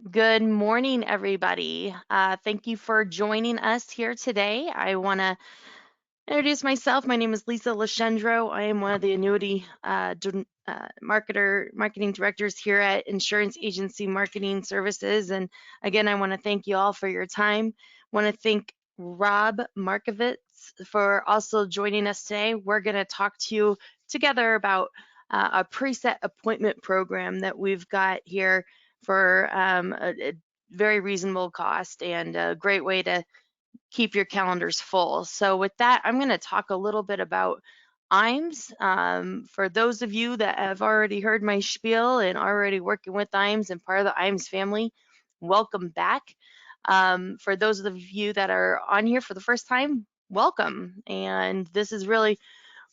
Good morning, everybody. Thank you for joining us here today. I want to introduce myself. My name is Lisa Lashendro. I am one of the annuity marketing directors here at Insurance Agency Marketing Services. And again, I want to thank you all for your time. Want to thank Rob Markovitz for also joining us today. We're going to talk to you together about a preset appointment program that we've got here for a very reasonable cost and a great way to keep your calendars full. So with that, I'm going to talk a little bit about Iams. For those of you that have already heard my spiel and already working with Iams and part of the Iams family, welcome back. For those of you that are on here for the first time, welcome. And this is really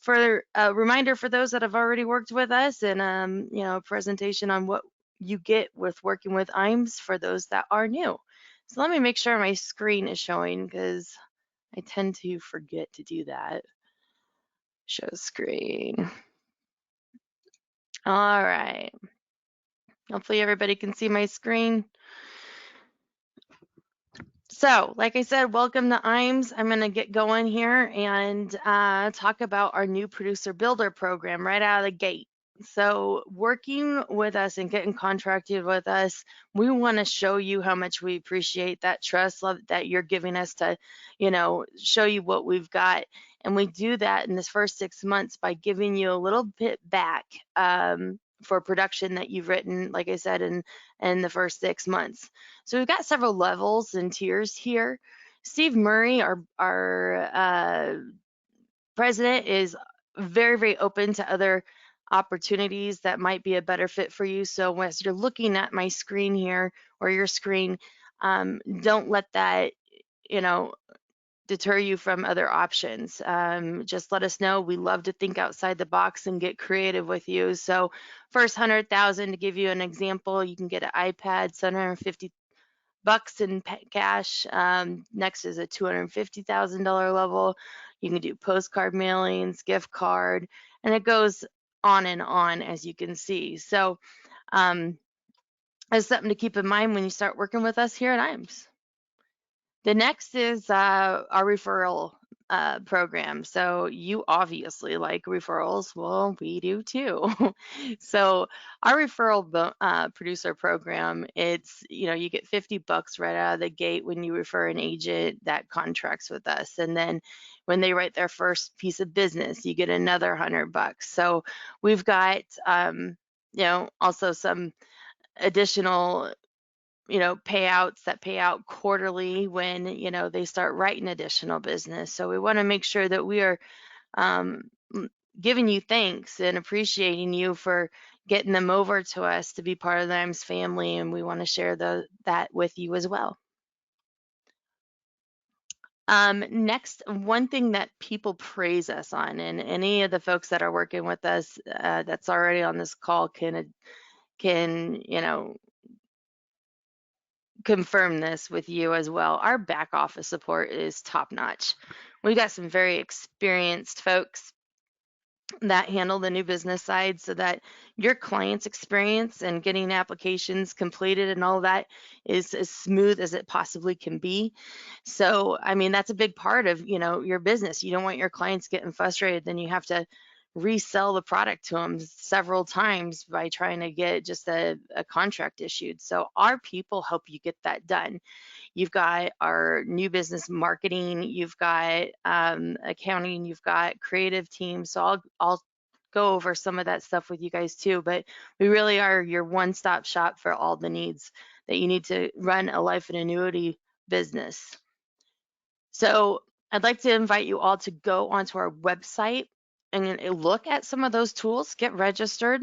for a reminder for those that have already worked with us and a presentation on what you get with working with Iams for those that are new. So let me make sure my screen is showing because I tend to forget to do that. Show screen. All right. Hopefully everybody can see my screen. So, like I said, welcome to Iams. I'm going to get going here and talk about our new producer builder program right out of the gate. So, working with us and getting contracted with us, we want to show you how much we appreciate that trust, love that you're giving us to, show you what we've got. And we do that in this first 6 months by giving you a little bit back for production that you've written, like I said, in the first 6 months. So we've got several levels and tiers here. Steve Murray, our president, is very, very open to other opportunities that might be a better fit for you. So as you're looking at my screen here or your screen, don't let that, you know, deter you from other options. Just let us know. We love to think outside the box and get creative with you. So first 100,000, to give you an example, you can get an iPad, $750 in cash. Next is a $250,000 level. You can do postcard mailings, gift card, and it goes on and on, as you can see. So that's something to keep in mind when you start working with us here at Iams. The next is our referral program. So you obviously like referrals. Well, we do too. So our referral producer program, you get $50 right out of the gate when you refer an agent that contracts with us. And then when they write their first piece of business, you get another $100. So we've got, also some additional payouts that pay out quarterly when, they start writing additional business. So we want to make sure that we are um, giving you thanks and appreciating you for getting them over to us to be part of the Iams family, and we want to share that with you as well. Next, one thing that people praise us on, and any of the folks that are working with us that's already on this call can confirm this with you as well. Our back office support is top notch. We've got some very experienced folks that handle the new business side so that your client's experience and getting applications completed and all that is as smooth as it possibly can be. So, I mean, that's a big part of, your business. You don't want your clients getting frustrated, then you have to resell the product to them several times by trying to get just a contract issued. So our people help you get that done. You've got our new business marketing, you've got accounting, you've got creative teams. So I'll go over some of that stuff with you guys too, but we really are your one-stop shop for all the needs that you need to run a life and annuity business. So I'd like to invite you all to go onto our website and look at some of those tools, get registered,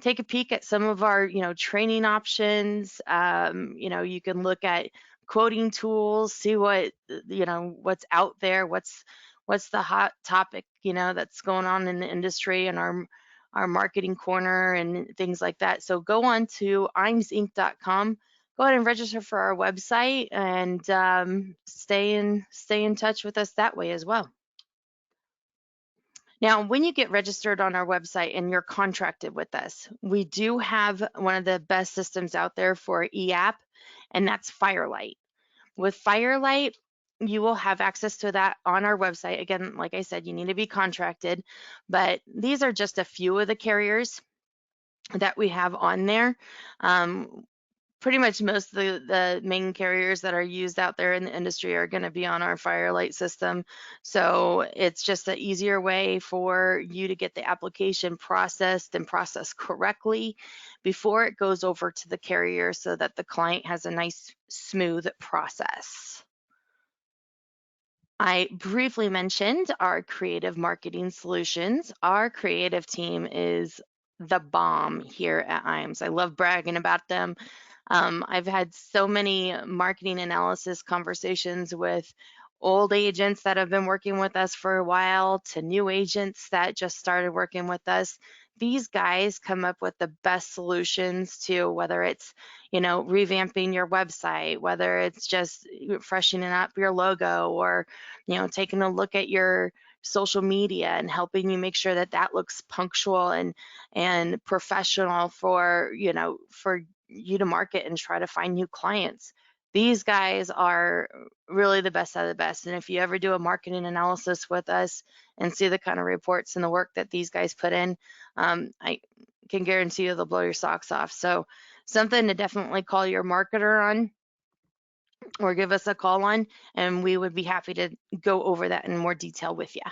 take a peek at some of our, training options. You can look at quoting tools, see what's out there, what's the hot topic, that's going on in the industry and our marketing corner and things like that. So go on to imsinc.com. Go ahead and register for our website and stay in touch with us that way as well. Now, when you get registered on our website and you're contracted with us, we do have one of the best systems out there for EAP, and that's Firelight. With Firelight, you will have access to that on our website. Again, like I said, you need to be contracted, but these are just a few of the carriers that we have on there. Pretty much most of the main carriers that are used out there in the industry are going to be on our Firelight system. So it's just an easier way for you to get the application processed and processed correctly before it goes over to the carrier so that the client has a nice, smooth process. I briefly mentioned our creative marketing solutions. Our creative team is the bomb here at Iams. I love bragging about them. I've had so many marketing analysis conversations with old agents that have been working with us for a while to new agents that just started working with us. These guys come up with the best solutions to whether it's, revamping your website, whether it's just freshening up your logo or, taking a look at your social media and helping you make sure that that looks punctual and professional for, for you to market and try to find new clients. These guys are really the best of the best. And if you ever do a marketing analysis with us and see the kind of reports and the work that these guys put in, I can guarantee you they'll blow your socks off. So something to definitely call your marketer on or give us a call on, and we would be happy to go over that in more detail with you.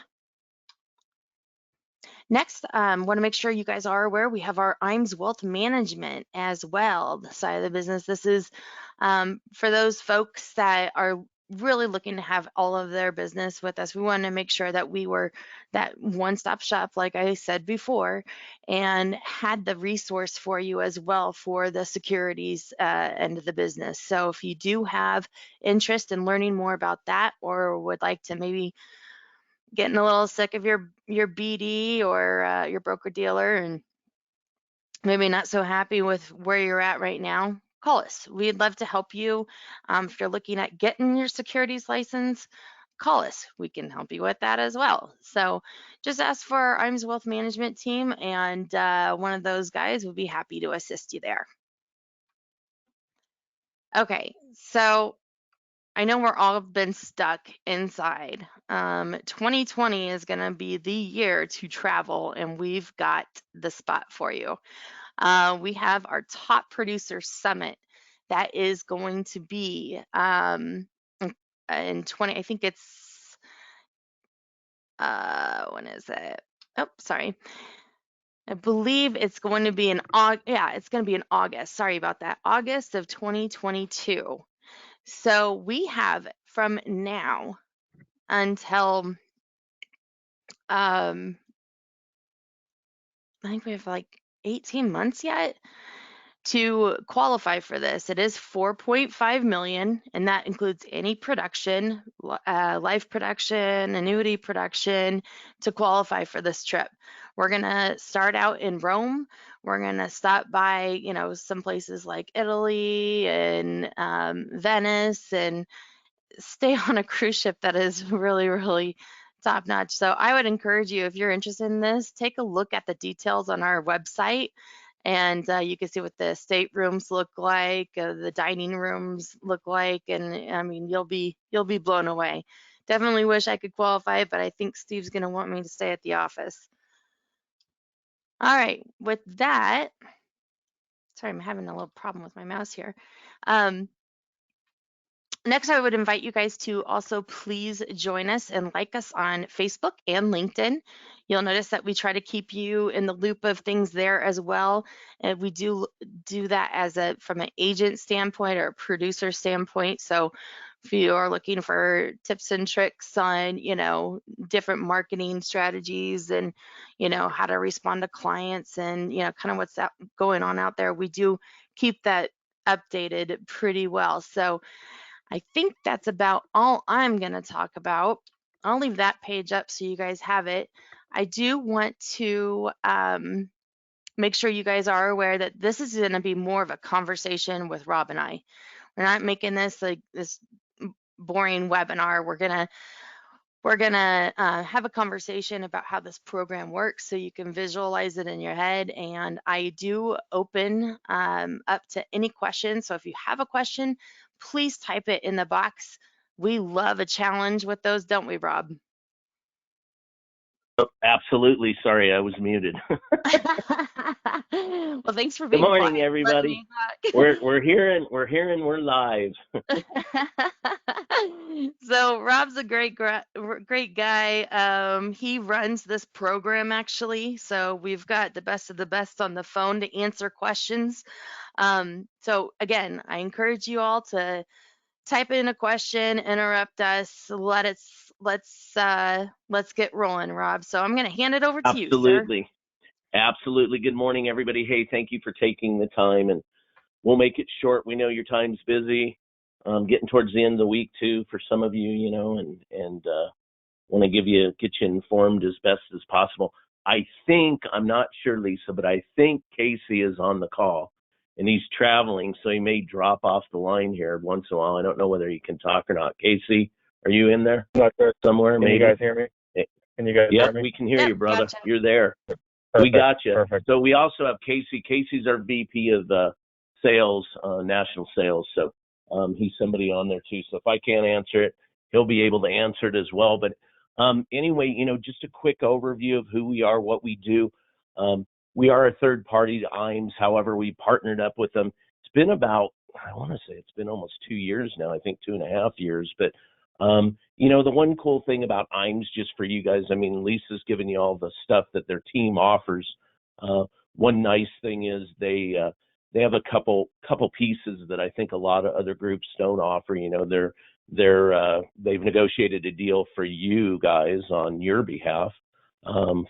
Next, want to make sure you guys are aware we have our Iams Wealth Management as well, the side of the business. This is for those folks that are really looking to have all of their business with us. We want to make sure that we were that one-stop shop, like I said before, and had the resource for you as well for the securities end of the business. So if you do have interest in learning more about that or would like to maybe getting a little sick of your BD or your broker dealer and maybe not so happy with where you're at right now, call us. We'd love to help you. If you're looking at getting your securities license, call us. We can help you with that as well. So just ask for our Iams Wealth Management team, and one of those guys would be happy to assist you there. Okay, so I know we're all been stuck inside. 2020 is going to be the year to travel, and we've got the spot for you. We have our Top Producer Summit that is going to be in 20, I think it's, when is it? Oh, sorry. I believe it's going to be in August. Yeah, it's going to be in August. Sorry about that. August of 2022. So we have from now until I think we have like 18 months yet to qualify for this. It is 4.5 million, and that includes any production, life production, annuity production to qualify for this trip. We're gonna start out in Rome. We're gonna stop by, some places like Italy and Venice and stay on a cruise ship that is really, really top notch. So I would encourage you, if you're interested in this, take a look at the details on our website, and you can see what the staterooms look like, the dining rooms look like, and I mean, you'll be blown away. Definitely wish I could qualify, but I think Steve's going to want me to stay at the office. All right, with that, sorry, I'm having a little problem with my mouse here. Next, I would invite you guys to also please join us and like us on Facebook and LinkedIn. You'll notice that we try to keep you in the loop of things there as well. And we do that from an agent standpoint or a producer standpoint. So if you are looking for tips and tricks on, different marketing strategies and, how to respond to clients and, kind of what's going on out there, we do keep that updated pretty well. So I think that's about all I'm going to talk about. I'll leave that page up so you guys have it. I do want to make sure you guys are aware that this is going to be more of a conversation with Rob and I. We're not making this like this boring webinar. We're We're going to have a conversation about how this program works so you can visualize it in your head. And I do open up to any questions. So if you have a question, please type it in the box. We love a challenge with those, don't we, Rob? Oh, absolutely. Sorry, I was muted. Well, thanks for Good being quiet morning, and letting everybody. me talk. We're live. So Rob's a great guy. He runs this program actually. So we've got the best of the best on the phone to answer questions. So again, I encourage you all to type in a question, interrupt us, let's get rolling, Rob. So I'm going to hand it over to you, sir. Absolutely. Absolutely. Good morning, everybody. Hey, thank you for taking the time, and we'll make it short. We know your time's busy. Getting towards the end of the week too for some of you, and want to get you informed as best as possible. I'm not sure, Lisa, but I think Casey is on the call, and he's traveling, so he may drop off the line here once in a while. I don't know whether he can talk or not. Casey, are you in there? I'm not sure. Somewhere? Can Maybe. You guys hear me? Can you guys hear me? We can hear Yep, you, brother. gotcha. You're there. Perfect. We got you. Perfect. So we also have Casey. Casey's our VP of sales, national sales. So he's somebody on there too. So if I can't answer it, he'll be able to answer it as well. But anyway, just a quick overview of who we are, what we do. We are a third party to Iams. However, we partnered up with them. It's been about, I want to say it's been almost 2 years now. I think 2.5 years. But the one cool thing about Iams, just for you guys, I mean, Lisa's given you all the stuff that their team offers. One nice thing is they have a couple pieces that I think a lot of other groups don't offer. They've negotiated a deal for you guys on your behalf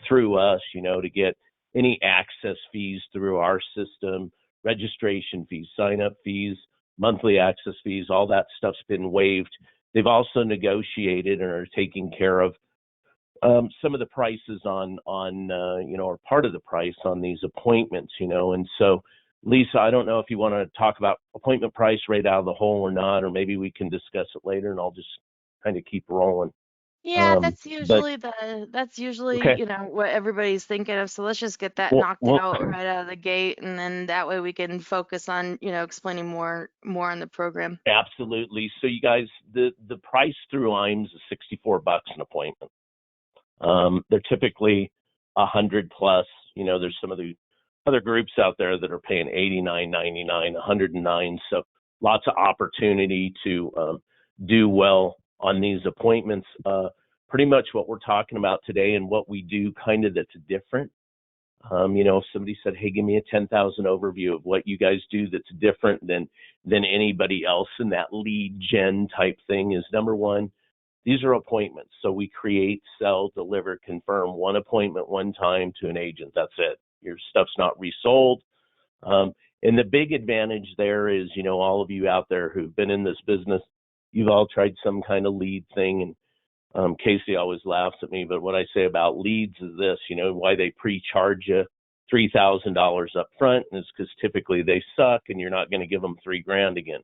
through us, to get any access fees through our system, registration fees, sign up fees, monthly access fees, all that stuff's been waived. They've also negotiated and are taking care of some of the prices on or part of the price on these appointments, and so Lisa, I don't know if you want to talk about appointment price right out of the hole or not, or maybe we can discuss it later and I'll just kind of keep rolling. Yeah, But that's usually, okay, what everybody's thinking of. So let's just get that knocked well, out right out of the gate, and then that way we can focus on, explaining more on the program. absolutely. So you guys, the price through Iams is $64 an appointment. They're typically 100 plus. There's some of the other groups out there that are paying $89, $99, $109. So lots of opportunity to do well on these appointments. Pretty much what we're talking about today and what we do kind of that's different. If somebody said, hey, give me a 10,000 overview of what you guys do that's different than anybody else in that lead gen type thing, is number one, these are appointments. So we create, sell, deliver, confirm one appointment one time to an agent. That's it. Your stuff's not resold. And the big advantage there is, all of you out there who've been in this business, you've all tried some kind of lead thing. And Casey always laughs at me, but what I say about leads is this, why they pre-charge you $3,000 up front is because typically they suck and you're not going to give them $3,000 again.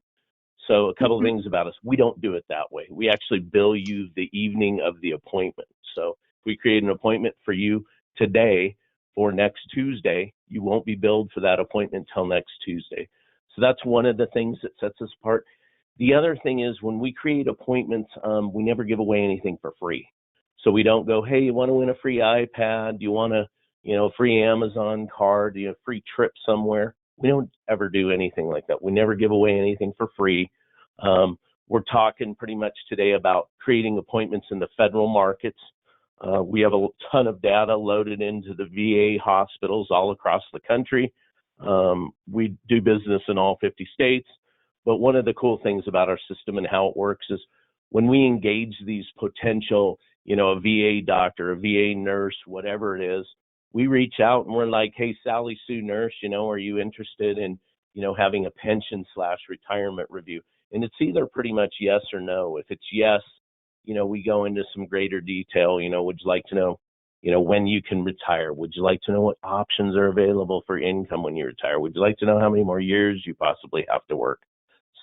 So a couple of things about us, we don't do it that way. We actually bill you the evening of the appointment. So if we create an appointment for you today for next Tuesday, you won't be billed for that appointment till next Tuesday. So that's one of the things that sets us apart. The other thing is when we create appointments, we never give away anything for free. So we don't go, hey, you want to win a free iPad? Do you want a free Amazon card? Do you have a free trip somewhere? We don't ever do anything like that. We never give away anything for free. We're talking pretty much today about creating appointments in the federal markets. We have a ton of data loaded into the VA hospitals all across the country. We do business in all 50 states. But one of the cool things about our system and how it works is when we engage these potential, a VA doctor, a VA nurse, whatever it is, we reach out and we're like, hey, Sally Sue nurse, are you interested in, having a pension/retirement review? And it's either pretty much yes or no. If it's yes, we go into some greater detail. Would you like to know, when you can retire? Would you like to know what options are available for income when you retire? Would you like to know how many more years you possibly have to work?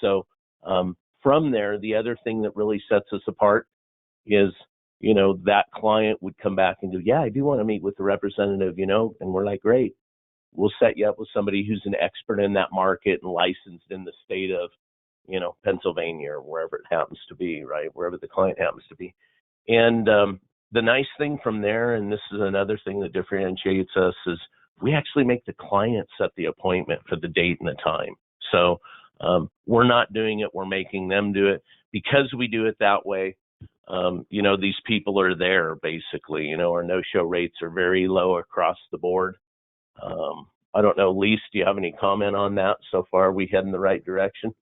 So from there, the other thing that really sets us apart is that client would come back and go, yeah, I do want to meet with the representative, and we're like, great, we'll set you up with somebody who's an expert in that market and licensed in the state of, Pennsylvania or wherever it happens to be, right? Wherever the client happens to be. And the nice thing from there, and this is another thing that differentiates us, is we actually make the client set the appointment for the date and the time. So we're not doing it, we're making them do it. Because we do it that way, these people are there basically. Our no-show rates are very low across the board. I don't know, Lise, do you have any comment on that? So far, are we heading the right direction?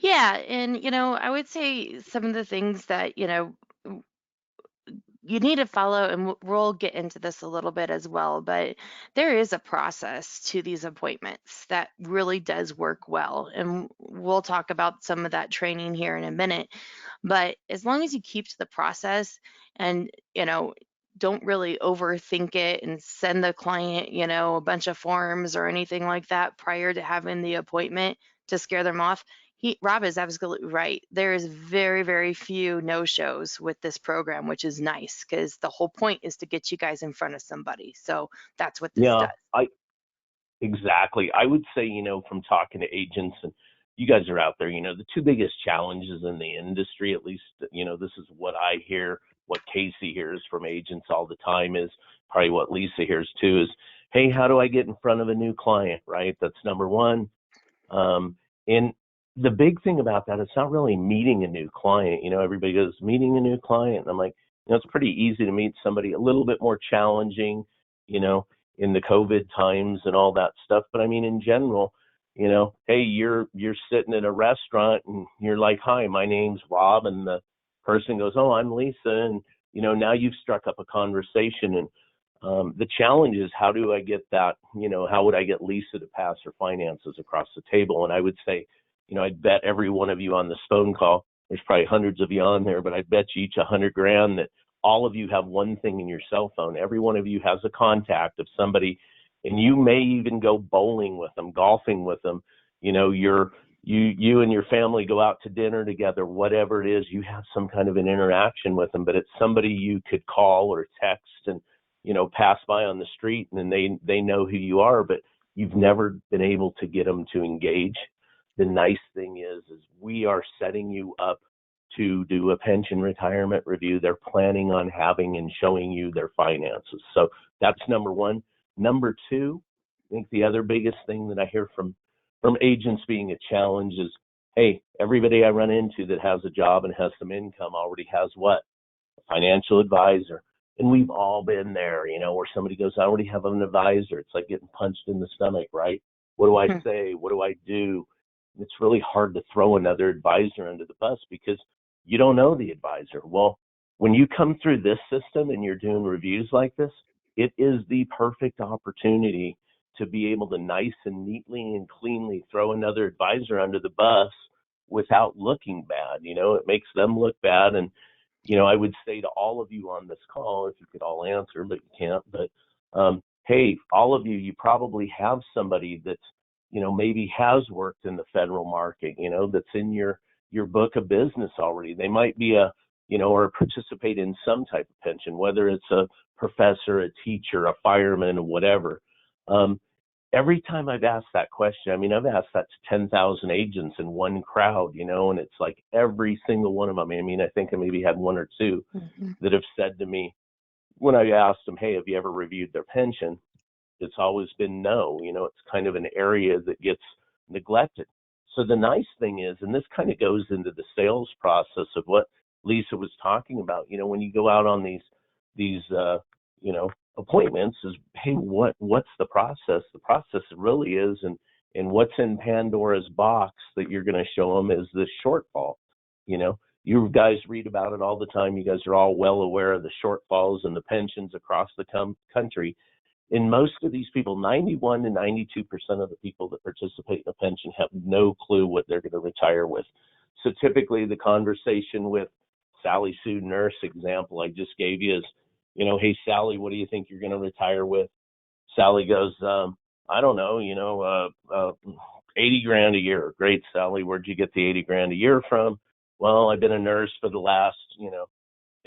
Yeah, and I would say some of the things that you need to follow, and we'll get into this a little bit as well, but there is a process to these appointments that really does work well. And we'll talk about some of that training here in a minute. But as long as you keep to the process and, don't really overthink it and send the client, a bunch of forms or anything like that prior to having the appointment to scare them off, Rob is absolutely right. There is very, very few no-shows with this program, which is nice because the whole point is to get you guys in front of somebody. So that's what this Yeah, does. exactly. I would say, from talking to agents, and you guys are out there, the two biggest challenges in the industry, at least, this is what I hear, what Casey hears from agents all the time, is probably what Lisa hears too, is, hey, how do I get in front of a new client, right? That's number one. And the big thing about that, it's not really meeting a new client. Everybody goes, meeting a new client. And I'm like, it's pretty easy to meet somebody a little bit more challenging, in the COVID times and all that stuff. But I mean, in general, hey, you're sitting at a restaurant and you're like, hi, my name's Rob. And the person goes, oh, I'm Lisa. And, now you've struck up a conversation. And the challenge is, how do I get that, how would I get Lisa to pass her finances across the table? And I would say, I'd bet every one of you on this phone call, there's probably hundreds of you on there, but I'd bet you each $100,000 that all of you have one thing in your cell phone. Every one of you has a contact of somebody, and you may even go bowling with them, golfing with them. You and your family go out to dinner together, whatever it is, you have some kind of an interaction with them, but it's somebody you could call or text and, pass by on the street, and then they know who you are, but you've never been able to get them to engage. The nice thing is we are setting you up to do a pension retirement review. They're planning on having and showing you their finances. So that's number one. Number two, I think the other biggest thing that I hear from agents being a challenge is, hey, everybody I run into that has a job and has some income already has what? A financial advisor. And we've all been there, where somebody goes, I already have an advisor. It's like getting punched in the stomach, right? What do I say? What do I do? It's really hard to throw another advisor under the bus because you don't know the advisor. Well, when you come through this system and you're doing reviews like this, it is the perfect opportunity to be able to nice and neatly and cleanly throw another advisor under the bus without looking bad. It makes them look bad. And I would say to all of you on this call, if you could all answer, but you can't, but hey, all of you probably have somebody that's, maybe has worked in the federal market, that's in your book of business already. They might be or participate in some type of pension, whether it's a professor, a teacher, a fireman, or whatever. Every time I've asked that question, I've asked that to 10,000 agents in one crowd, and it's like every single one of them. I think I maybe had one or two that have said to me, when I asked them, hey, have you ever reviewed their pension? It's always been no. It's kind of an area that gets neglected. So the nice thing is, and this kind of goes into the sales process of what Lisa was talking about, when you go out on these appointments, is, hey, what's the process? The process really is, and what's in Pandora's box that you're going to show them is the shortfall. You guys read about it all the time. You guys are all well aware of the shortfalls and the pensions across the country. And most of these people, 91 to 92% of the people that participate in a pension have no clue what they're going to retire with. So typically the conversation with Sally Sue Nurse example I just gave you is, hey, Sally, what do you think you're going to retire with? Sally goes, I don't know, $80,000 a year. Great, Sally. Where'd you get the $80,000 a year from? Well, I've been a nurse for the last,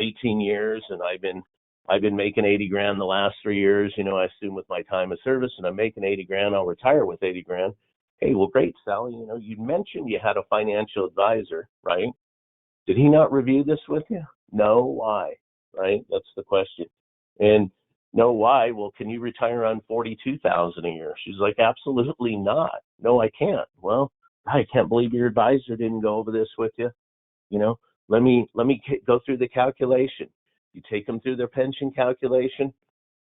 18 years, and I've been making 80 grand the last 3 years. I assume with my time of service, and I'm making 80 grand. I'll retire with 80 grand. Hey, well, great, Sally. You mentioned you had a financial advisor, right? Did he not review this with you? No, why? Right? That's the question. And no, why? Well, can you retire on 42,000 a year? She's like, absolutely not. No, I can't. Well, I can't believe your advisor didn't go over this with you. You know, let me go through the calculation. You take them through their pension calculation,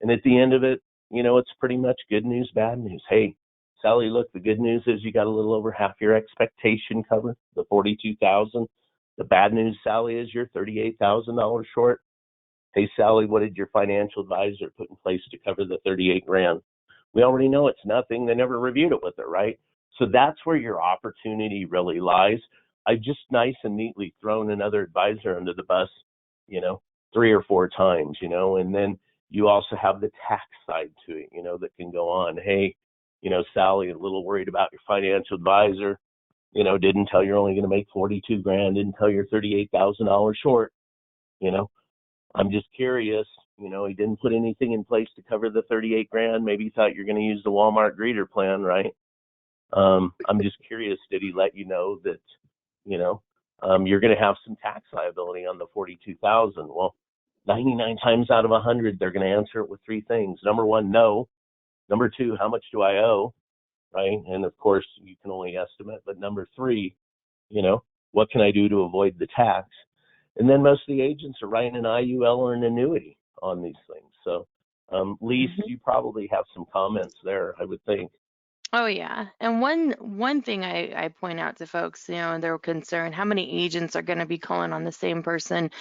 and at the end of it, it's pretty much good news, bad news. Hey, Sally, look, the good news is you got a little over half your expectation covered, the 42,000. The bad news, Sally, is you're $38,000 short. Hey, Sally, what did your financial advisor put in place to cover the 38 grand? We already know it's nothing. They never reviewed it with her, right? So that's where your opportunity really lies. I've just nice and neatly thrown another advisor under the bus, 3 or 4 times, and then you also have the tax side to it, that can go on. Hey, Sally, a little worried about your financial advisor, didn't tell you're only going to make 42 grand, didn't tell you're $38,000 short, you know, I'm just curious, he didn't put anything in place to cover the 38 grand. Maybe he thought you're going to use the Walmart greeter plan, right? I'm just curious, did he let you know that, you're going to have some tax liability on the 42,000? Well, 99 times out of 100, they're going to answer it with three things. Number one, no. Number two, how much do I owe? Right? And of course, you can only estimate. But number three, what can I do to avoid the tax? And then most of the agents are writing an IUL or an annuity on these things. So, Lise, you probably have some comments there, I would think. Oh yeah. And one thing I point out to folks, and they're concerned, how many agents are going to be calling on the same person?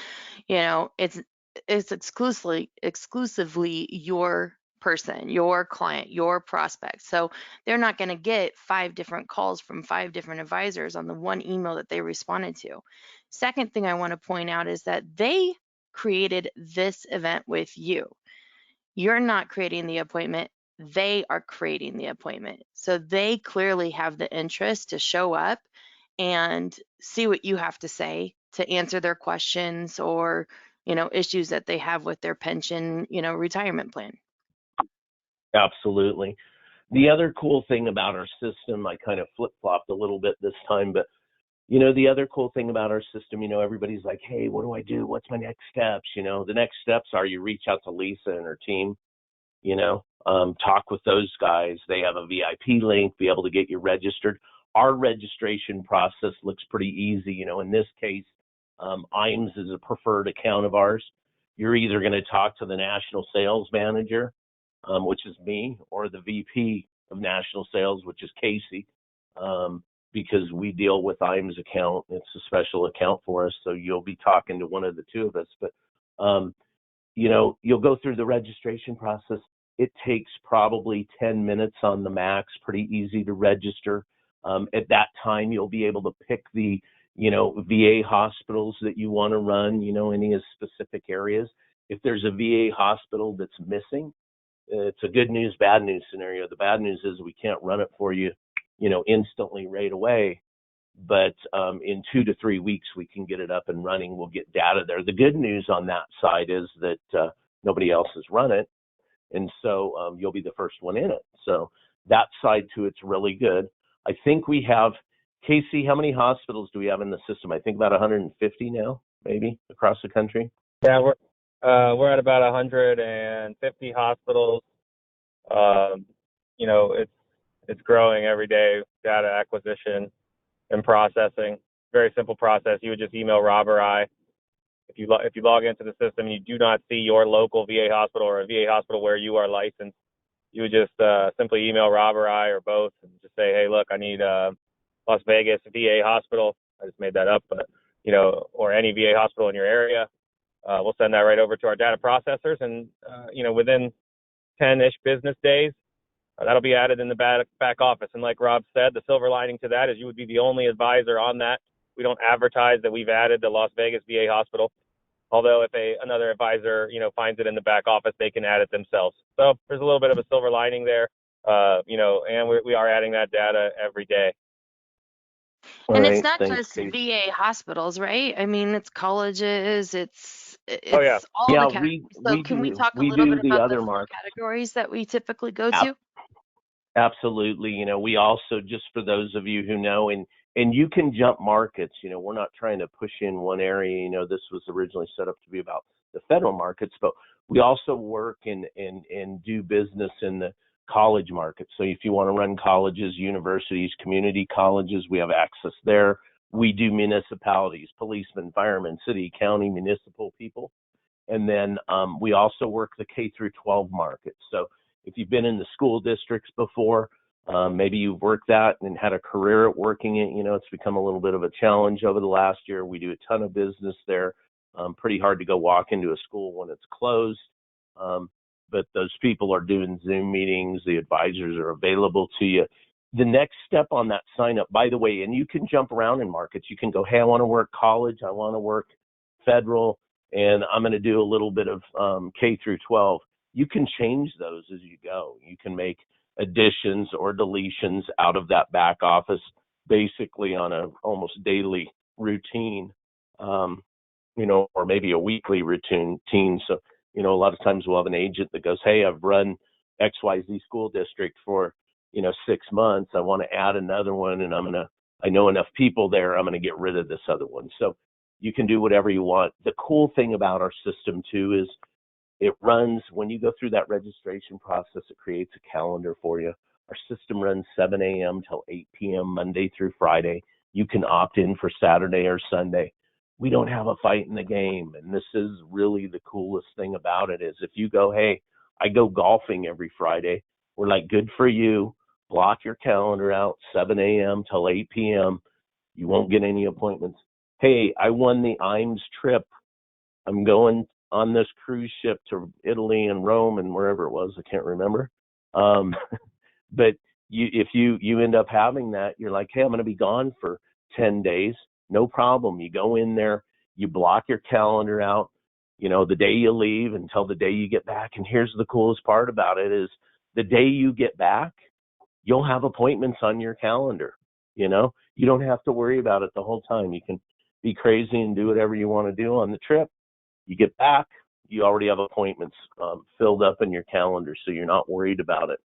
It's exclusively your person, your client, your prospect. So they're not going to get 5 different calls from 5 different advisors on the one email that they responded to. Second thing I want to point out is that they created this event with you. You're not creating the appointment, they are creating the appointment. So they clearly have the interest to show up and see what you have to say to answer their questions or, issues that they have with their pension, retirement plan. Absolutely. The other cool thing about our system, I kind of flip-flopped a little bit this time, but the other cool thing about our system, everybody's like, hey, what do I do? What's my next steps? The next steps are you reach out to Lisa and her team, talk with those guys. They have a VIP link, be able to get you registered. Our registration process looks pretty easy. In this case, Iams is a preferred account of ours. You're either going to talk to the national sales manager, which is me, or the VP of national sales, which is Casey, because we deal with Iams account. It's a special account for us, so you'll be talking to one of the two of us. But you'll go through the registration process. It takes probably 10 minutes on the max, pretty easy to register. At that time, you'll be able to pick the, VA hospitals that you want to run, any specific areas. If there's a VA hospital that's missing, it's a good news, bad news scenario. The bad news is we can't run it for you, instantly right away. But in 2 to 3 weeks, we can get it up and running. We'll get data there. The good news on that side is that nobody else has run it. And so you'll be the first one in it. So that side to it's really good. I think we have, Casey, how many hospitals do we have in the system? I think about 150 now, maybe, across the country. Yeah, we're at about 150 hospitals. It's growing every day, data acquisition and processing. Very simple process. You would just email Rob or I. If you log into the system and you do not see your local VA hospital or a VA hospital where you are licensed, you would just simply email Rob or I or both and just say, hey, look, I need Las Vegas VA hospital. I just made that up, but or any VA hospital in your area. We'll send that right over to our data processors, and within 10-ish business days, that'll be added in the back office. And like Rob said, the silver lining to that is you would be the only advisor on that. We don't advertise that we've added the Las Vegas VA hospital. Although if another advisor, finds it in the back office, they can add it themselves. So there's a little bit of a silver lining there, and we are adding that data every day. And it's not just VA hospitals, right? I mean, it's colleges, it's Oh yeah. It's all the Yeah, categories. So can we talk a we little bit do the about the other 4 markets. categories that we typically go to? Absolutely. We also, just for those of you who know, and you can jump markets. We're not trying to push in one area. This was originally set up to be about the federal markets, but we also work and do business in the college market. So if you want to run colleges, universities, community colleges, we have access there. We do municipalities, policemen, firemen, city, county, municipal people. And then we also work the K through 12 market. So if you've been in the school districts before, maybe you've worked that and had a career at working it, it's become a little bit of a challenge over the last year. We do a ton of business there. Pretty hard to go walk into a school when it's closed. But those people are doing Zoom meetings. The advisors are available to you. The next step on that sign up, by the way, and you can jump around in markets. You can go, hey, I want to work college. I want to work federal, and I'm going to do a little bit of K through 12. You can change those as you go. You can make additions or deletions out of that back office basically on a almost daily routine, or maybe a weekly routine. So, a lot of times we'll have an agent that goes, hey, I've run XYZ school district for, 6 months. I want to add another one, and I know enough people there. I'm going to get rid of this other one. So you can do whatever you want. The cool thing about our system too is it runs, when you go through that registration process, it creates a calendar for you. Our system runs 7 a.m. till 8 p.m. Monday through Friday. You can opt in for Saturday or Sunday. We don't have a fight in the game. And this is really the coolest thing about it is if you go, hey, I go golfing every Friday, we're like, good for you. Block your calendar out, 7 a.m. till 8 p.m. You won't get any appointments. Hey, I won the Iams trip. I'm going on this cruise ship to Italy and Rome and wherever it was. I can't remember. Um, but if you end up having that, you're like, hey, I'm going to be gone for 10 days. No problem. You go in there, you block your calendar out, the day you leave until the day you get back. And here's the coolest part about it is the day you get back, you'll have appointments on your calendar. You don't have to worry about it the whole time. You can be crazy and do whatever you want to do on the trip. You get back, you already have appointments filled up in your calendar, so you're not worried about it,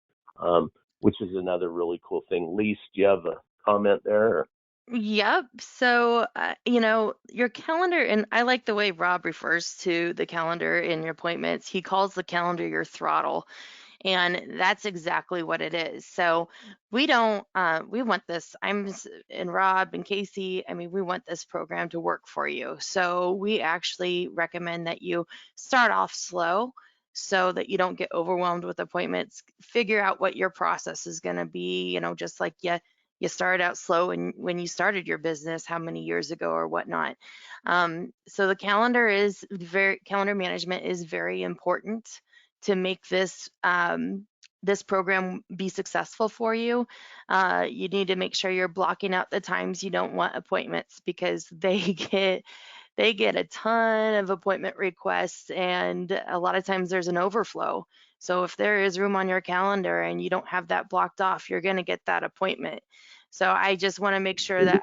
which is another really cool thing. Lise, do you have a comment there? Yep. So, your calendar, and I like the way Rob refers to the calendar in your appointments. He calls the calendar your throttle. And that's exactly what it is. So we don't, we want this, and Rob and Casey, I mean, we want this program to work for you. So we actually recommend that you start off slow so that you don't get overwhelmed with appointments. Figure out what your process is going to be, just like you started out slow when you started your business, how many years ago or whatnot. So the calendar management is very important to make this program be successful for you. You need to make sure you're blocking out the times you don't want appointments because they get a ton of appointment requests, and a lot of times there's an overflow. So if there is room on your calendar and you don't have that blocked off, you're going to get that appointment. So I just want to make sure that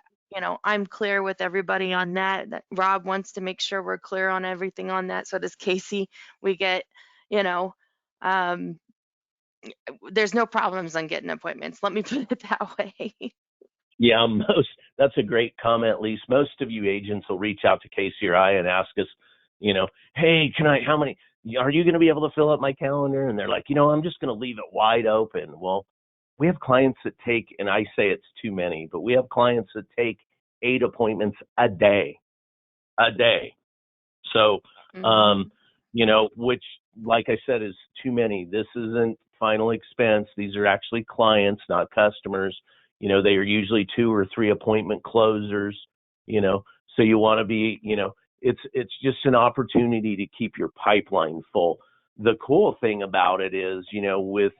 I'm clear with everybody on that Rob wants to make sure we're clear on everything on that. So does Casey. We get, you know, um, there's no problems on getting appointments. Let me put it that way. Yeah, that's a great comment, Lise. Most of you agents will reach out to Casey or I and ask us, hey, how many, are you going to be able to fill up my calendar? And they're like, I'm just going to leave it wide open. Well, we have clients that take, and I say it's too many, but we have clients that take 8 appointments a day. So, hmm which, like I said, is too many. This isn't final expense. These are actually clients, not customers. They are usually 2 or 3 appointment closers, so you want to be, it's just an opportunity to keep your pipeline full. The cool thing about it is, with,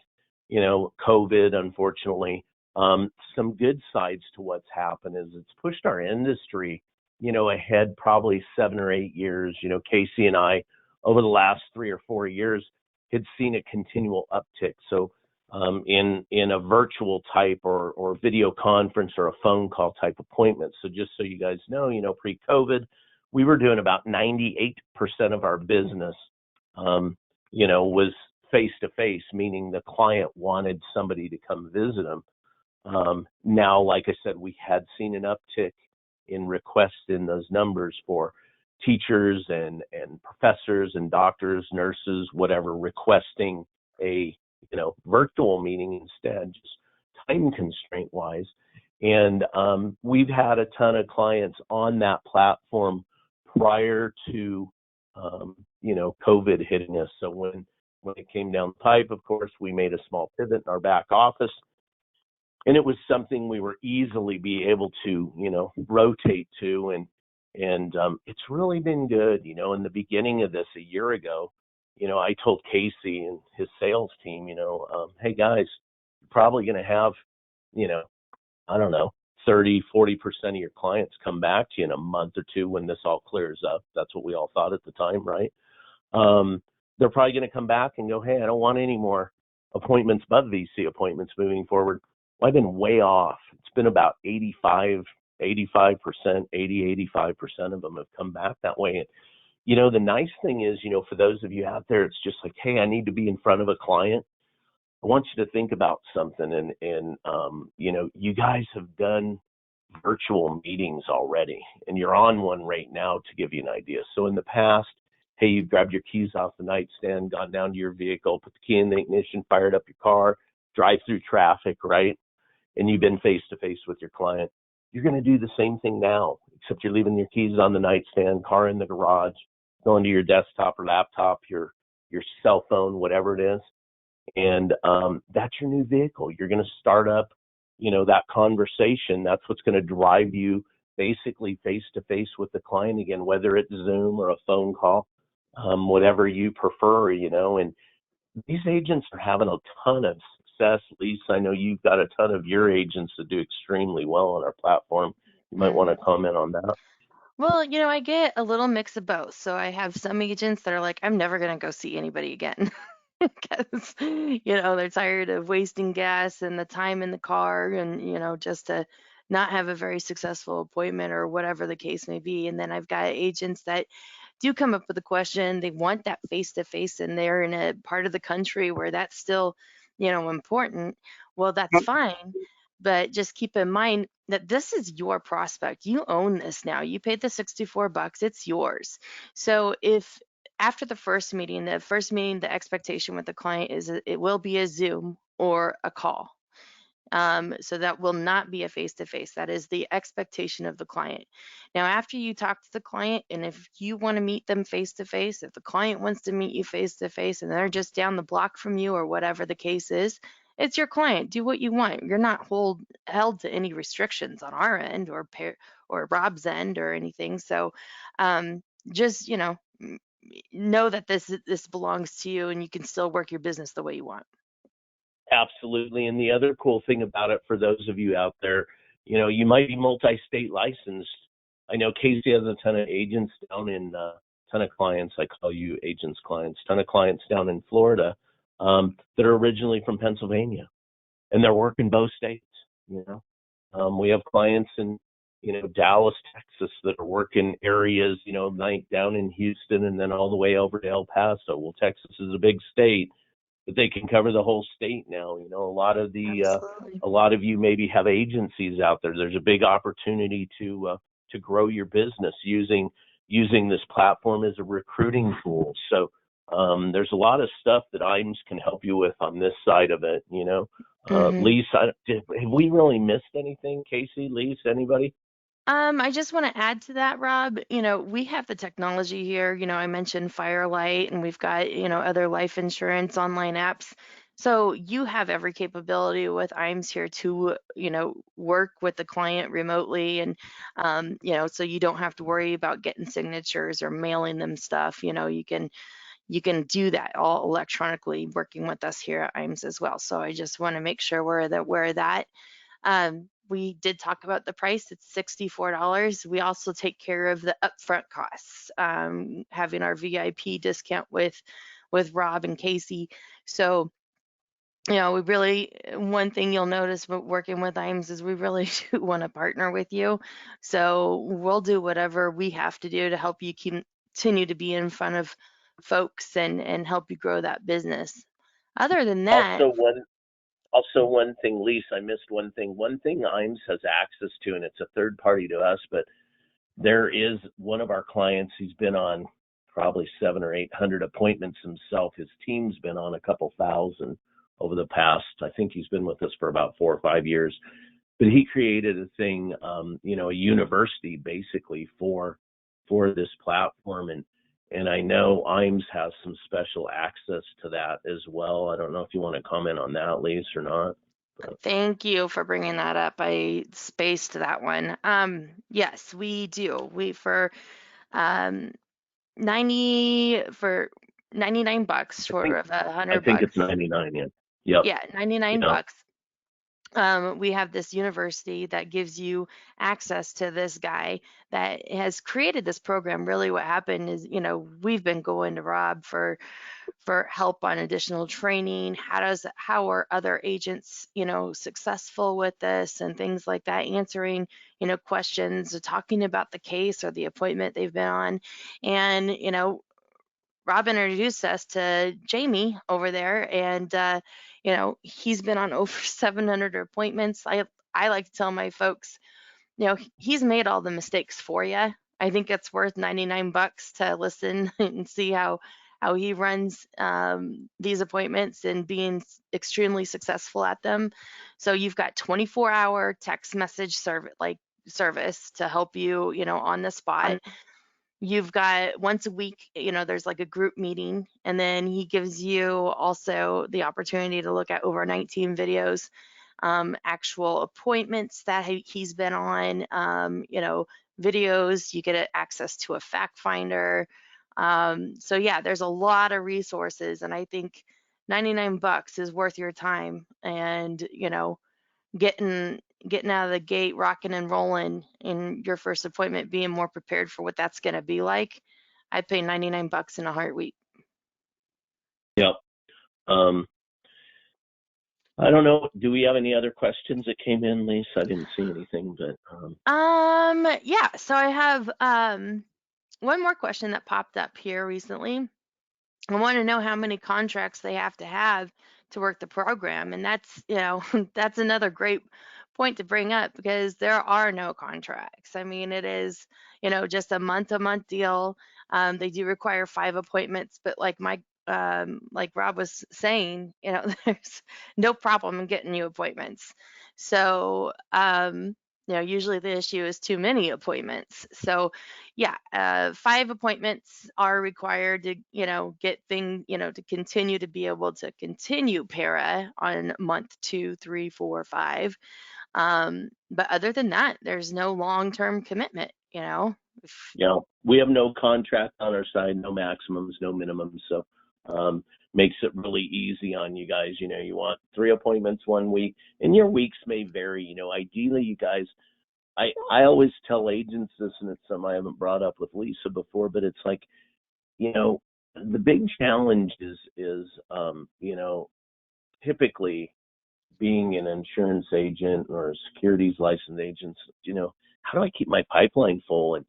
COVID, unfortunately, some good sides to what's happened is it's pushed our industry ahead probably 7 or 8 years. Casey and I, over the last 3 or 4 years, had seen a continual uptick. So in a virtual type or video conference or a phone call type appointment. So just so you guys know, pre-COVID, we were doing about 98% of our business, was face to face, meaning the client wanted somebody to come visit them. Now, like I said, we had seen an uptick in requests in those numbers for teachers and professors and doctors, nurses, whatever, requesting a virtual meeting instead, just time constraint wise. And we've had a ton of clients on that platform prior to COVID hitting us. So when it came down the pipe, of course, we made a small pivot in our back office, and it was something we were easily be able to rotate to, and it's really been good. In the beginning of this a year ago, I told Casey and his sales team, hey guys, you're probably going to have I don't know, 30-40% of your clients come back to you in a month or two when this all clears up. That's what we all thought at the time, right? They're probably going to come back and go, hey, I don't want any more appointments but VC appointments moving forward. Well, I've been way off. It's been about 85%, 85% of them have come back that way. And, the nice thing is, for those of you out there, it's just like, hey, I need to be in front of a client. I want you to think about something. And you guys have done virtual meetings already, and you're on one right now to give you an idea. So in the past, hey, you've grabbed your keys off the nightstand, gone down to your vehicle, put the key in the ignition, fired up your car, drive through traffic, right? And you've been face to face with your client. You're going to do the same thing now, except you're leaving your keys on the nightstand, car in the garage, going to your desktop or laptop, your cell phone, whatever it is. And that's your new vehicle. You're going to start up, that conversation. That's what's going to drive you basically face to face with the client again, whether it's Zoom or a phone call, whatever you prefer, and these agents are having a ton of success. Lisa, I know you've got a ton of your agents that do extremely well on our platform. You might want to comment on that. Well, I get a little mix of both. So I have some agents that are like, I'm never going to go see anybody again because, they're tired of wasting gas and the time in the car and, just to not have a very successful appointment or whatever the case may be. And then I've got agents that do come up with a question. They want that face to face, and they're in a part of the country where that's still, important. Well, that's fine. But just keep in mind that this is your prospect. You own this now. You paid the $64, it's yours. So if after the first meeting, the expectation with the client is it will be a Zoom or a call. So that will not be a face-to-face. That is the expectation of the client. Now, after you talk to the client, and if you want to meet them face-to-face, if the client wants to meet you face-to-face and they're just down the block from you or whatever the case is, it's your client. Do what you want. You're not held to any restrictions on our end or Rob's end or anything. So just, know that this belongs to you and you can still work your business the way you want. Absolutely. And the other cool thing about it, for those of you out there, you might be multi-state licensed. I know Casey has a ton of agents down in, ton of clients. I call you agents clients, ton of clients down in Florida that are originally from Pennsylvania, and they're working both states. We have clients in, Dallas, Texas that are working areas, like down in Houston and then all the way over to El Paso. Well, Texas is a big state, but they can cover the whole state now. A lot of Absolutely. a lot of you maybe have agencies out there. There's a big opportunity to grow your business using this platform as a recruiting tool. So there's a lot of stuff that Iams can help you with on this side of it. Lisa, have we really missed anything? Casey, Lisa, anybody? I just want to add to that, Rob. We have the technology here. I mentioned Firelight, and we've got, other life insurance online apps. So you have every capability with IAMS here to, work with the client remotely. And, so you don't have to worry about getting signatures or mailing them stuff. You can do that all electronically working with us here at IAMS as well. So I just want to make sure we're aware of that. We did talk about the price. It's $64. We also take care of the upfront costs, having our VIP discount with Rob and Casey. So we really, one thing you'll notice working with Iams is we really do want to partner with you. So we'll do whatever we have to do to help you continue to be in front of folks and help you grow that business. Other than that, Also, one thing, Lisa, I missed one thing. One thing Iams has access to, and it's a third party to us, but there is one of our clients. He's been on probably 700 or 800 appointments himself. His team's been on a couple thousand over the past. I think he's been with us for about 4 or 5 years. But he created a thing, a university basically for this platform, and I know Iams has some special access to that as well. I don't know if you want to comment on that, Lisa, or not. But thank you for bringing that up. I spaced that one. Yes, we do. We for um 90 for $99 I think short of a I hundred think it's bucks. 99. Yeah. Yep. Yeah, 99 Yeah. bucks. We have this university that gives you access to this guy that has created this program. Really, what happened is, we've been going to Rob for help on additional training. How are other agents, successful with this and things like that, answering, questions, talking about the case or the appointment they've been on. And, Rob introduced us to Jamie over there, and he's been on over 700 appointments. I like to tell my folks, he's made all the mistakes for you. I think it's worth 99 bucks to listen and see how he runs these appointments and being extremely successful at them. So you've got 24-hour text message service to help you, on the spot. You've got once a week, there's like a group meeting, and then he gives you also the opportunity to look at over 19 videos, actual appointments that he's been on, videos. You get access to a fact finder. So yeah, there's a lot of resources, and I think 99 bucks is worth your time. And getting out of the gate, rocking and rolling in your first appointment, being more prepared for what that's going to be like. I'd pay 99 bucks in a heartbeat. Yep. Um, I don't know. Do we have any other questions that came in, Lisa? I didn't see anything, but Yeah, so I have one more question that popped up here recently. I want to know how many contracts they have to work the program. And that's, that's another great point to bring up, because there are no contracts. I mean, it is, just a month deal. They do require 5 appointments, but like Rob was saying, there's no problem in getting you appointments. So, usually the issue is too many appointments. So, yeah, 5 appointments are required to, to continue to be able to continue para on month 2, 3, 4, 5. But other than that, there's no long-term commitment, If- yeah, we have no contract on our side, no maximums, no minimums. So makes it really easy on you guys. You want 3 appointments one week, and your weeks may vary. Ideally, you guys, I always tell agents this, and it's something I haven't brought up with Lisa before, but it's like, the big challenge is typically being an insurance agent or a securities license agent, how do I keep my pipeline full? And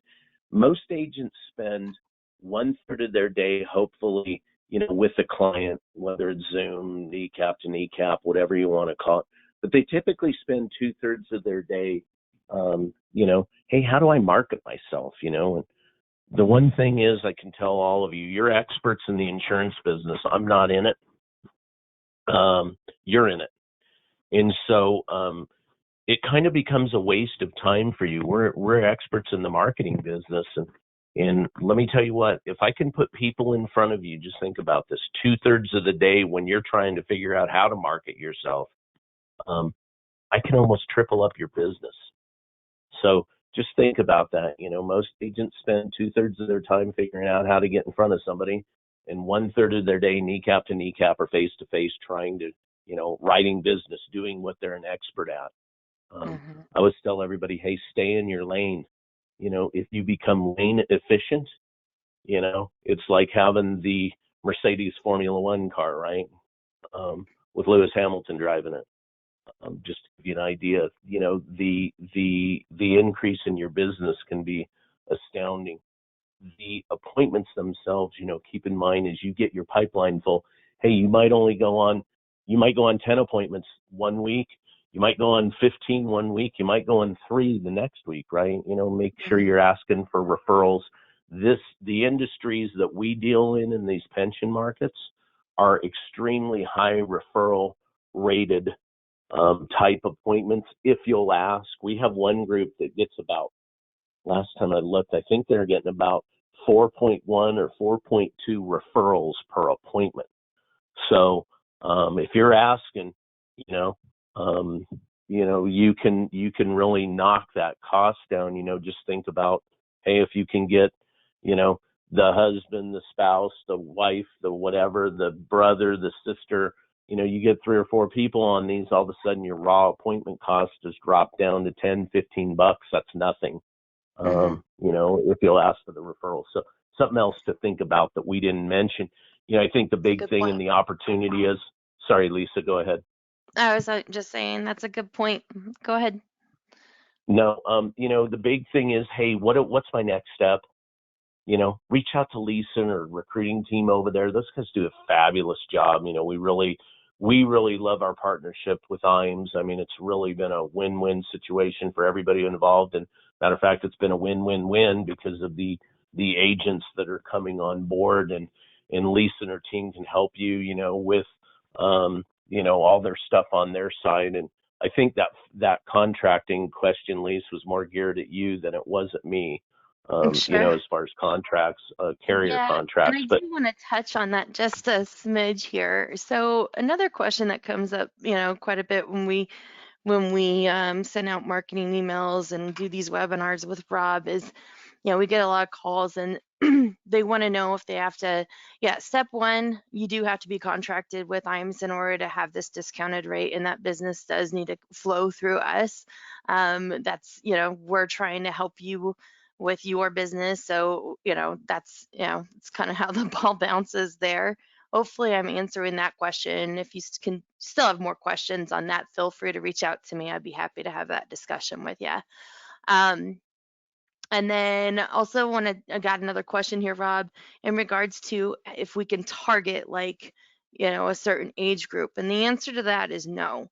most agents spend 1/3 of their day, hopefully, with the client, whether it's Zoom, kneecap to kneecap, whatever you want to call it. But they typically spend 2/3 of their day, hey, how do I market myself? And the one thing is, I can tell all of you, you're experts in the insurance business. I'm not in it. You're in it. And so it kind of becomes a waste of time for you. We're experts in the marketing business, and let me tell you what, if I can put people in front of you, just think about this: 2/3 of the day when you're trying to figure out how to market yourself, I can almost triple up your business. So just think about that. Most agents spend 2/3 of their time figuring out how to get in front of somebody, and 1/3 of their day kneecap to kneecap or face to face trying to, writing business, doing what they're an expert at. Mhm. I always tell everybody, hey, stay in your lane. If you become lane efficient, it's like having the Mercedes Formula One car, right? with Lewis Hamilton driving it. Just to give you an idea, the increase in your business can be astounding. The appointments themselves, keep in mind as you get your pipeline full, hey, you might go on 10 appointments one week. You might go on 15 one week. You might go on 3 the next week, right? Make sure you're asking for referrals. The industries that we deal in these pension markets are extremely high referral rated type appointments. If you'll ask, we have one group that gets about, last time I looked, I think they're getting about 4.1 or 4.2 referrals per appointment. So if you're asking, you can really knock that cost down. Just think about, hey, if you can get, the husband, the spouse, the wife, the whatever, the brother, the sister, you get 3 or 4 people on these, all of a sudden your raw appointment cost has dropped down to $10-15. That's nothing. If you'll ask for the referral. So something else to think about that we didn't mention. I think the big thing and the opportunity is, sorry, Lisa, go ahead. I was just saying that's a good point. Go ahead. No, the big thing is, hey, what's my next step? Reach out to Lisa and her recruiting team over there. Those guys do a fabulous job. We really love our partnership with Iams. I mean, it's really been a win-win situation for everybody involved. And matter of fact, it's been a win-win-win because of the agents that are coming on board, and Lisa and her team can help you, with, all their stuff on their side. And I think that contracting question, Lisa, was more geared at you than it was at me. Sure. As far as contracts, carrier Yeah, and contracts, I but do want to touch on that just a smidge here. So another question that comes up, quite a bit when we send out marketing emails and do these webinars with Rob is, we get a lot of calls and they want to know if they have to, step one, you do have to be contracted with Iams in order to have this discounted rate, and that business does need to flow through us. That's, we're trying to help you with your business. So, that's, it's kind of how the ball bounces there. Hopefully I'm answering that question. If you can still have more questions on that, feel free to reach out to me. I'd be happy to have that discussion with you. And then also I got another question here, Rob, in regards to if we can target like, a certain age group. And the answer to that is no.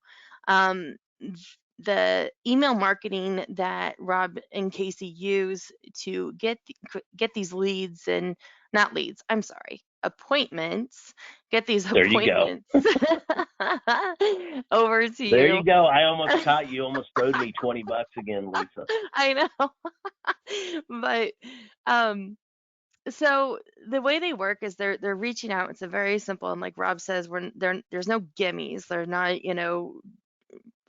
The email marketing that Rob and Casey use to get these leads, and not leads, I'm sorry, appointments, get these there you go. appointments over to There you. you go. I almost caught you. Almost owed me $20 again, Lisa. I know. But so the way they work is they're reaching out. It's a very simple, and like Rob says, there's no gimmies. They're not,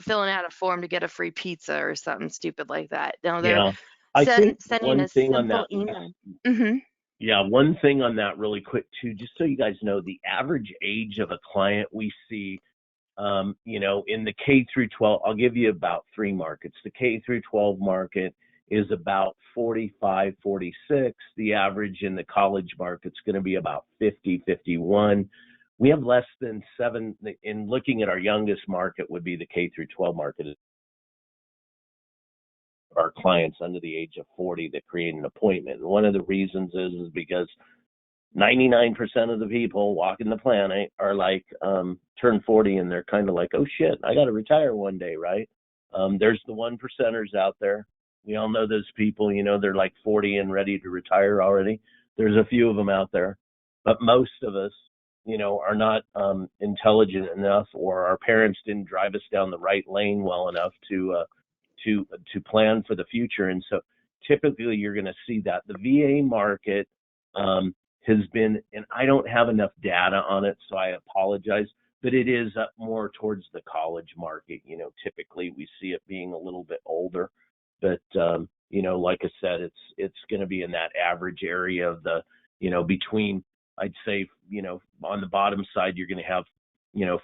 filling out a form to get a free pizza or something stupid like that. No, they're Yeah. I think sending one a thing on simple that, email. yeah, one thing on that really quick too, just so you guys know, the average age of a client we see, in the K through 12, I'll give you about 3 markets. The K through 12 market is about 45, 46. The average in the college market's going to be about 50, 51. We have less than 7, in looking at our youngest market would be the K through 12 market. Our clients under the age of 40 that create an appointment. And one of the reasons is because 99% of the people walking the planet are like turn 40 and they're kind of like, oh shit, I got to retire one day, right? There's the 1%ers out there. We all know those people, they're like 40 and ready to retire already. There's a few of them out there, but most of us, are not intelligent enough, or our parents didn't drive us down the right lane well enough to plan for the future. And so typically you're going to see that the VA market has been, and I don't have enough data on it, so I apologize, but it is up more towards the college market. Typically we see it being a little bit older, but like I said, it's going to be in that average area of the, between, I'd say, on the bottom side, you're going to have,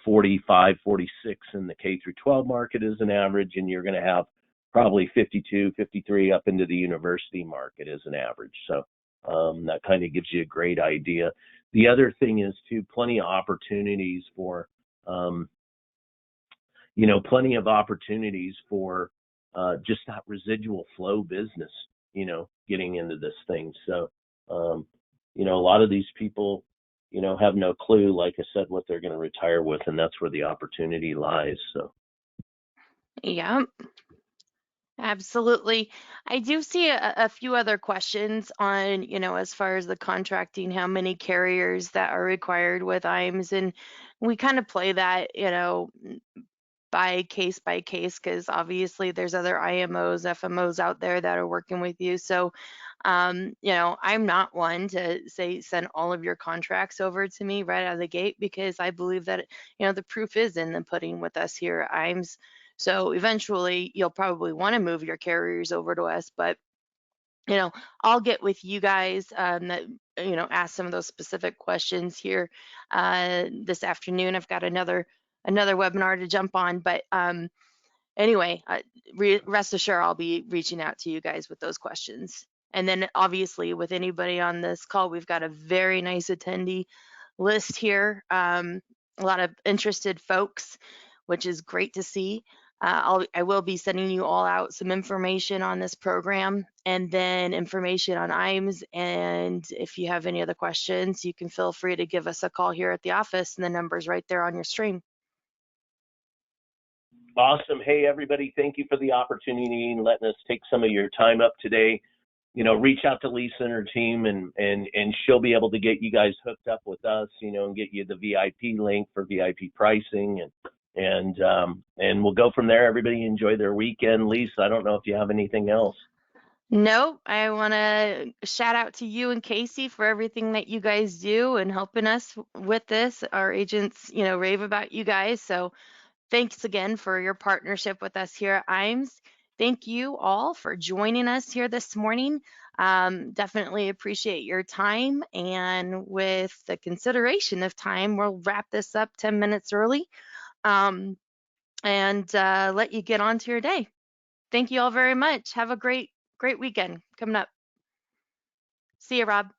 45, 46 in the K through 12 market as an average, and you're going to have probably 52, 53 up into the university market as an average. So that kind of gives you a great idea. The other thing is too, plenty of opportunities for plenty of opportunities for just that residual flow business, getting into this thing. So, a lot of these people, have no clue, like I said, what they're going to retire with, and that's where the opportunity lies. So, Yeah, absolutely. I do see a few other questions on, as far as the contracting, how many carriers that are required with Iams, and we kind of play that, by case, because obviously there's other IMOs, FMOs out there that are working with you. So, I'm not one to say send all of your contracts over to me right out of the gate, because I believe that, the proof is in the pudding with us here at IAMS. So eventually you'll probably want to move your carriers over to us, but you know, I'll get with you guys that ask some of those specific questions here this afternoon. I've got another webinar to jump on, but anyway, rest assured I'll be reaching out to you guys with those questions. And then obviously with anybody on this call, we've got a very nice attendee list here. A lot of interested folks, which is great to see. I will be sending you all out some information on this program and then information on IAMS. And if you have any other questions, you can feel free to give us a call here at the office, and the number's right there on your stream. Awesome. Hey, everybody, thank you for the opportunity and letting us take some of your time up today. Reach out to Lisa and her team, and she'll be able to get you guys hooked up with us, and get you the VIP link for VIP pricing, and we'll go from there. Everybody enjoy their weekend. Lisa, I don't know if you have anything else. Nope. I want to shout out to you and Casey for everything that you guys do and helping us with this. Our agents, rave about you guys. So thanks again for your partnership with us here at Iams. Thank you all for joining us here this morning. Definitely appreciate your time. And with the consideration of time, we'll wrap this up 10 minutes early and let you get on to your day. Thank you all very much. Have a great weekend coming up. See you, Rob.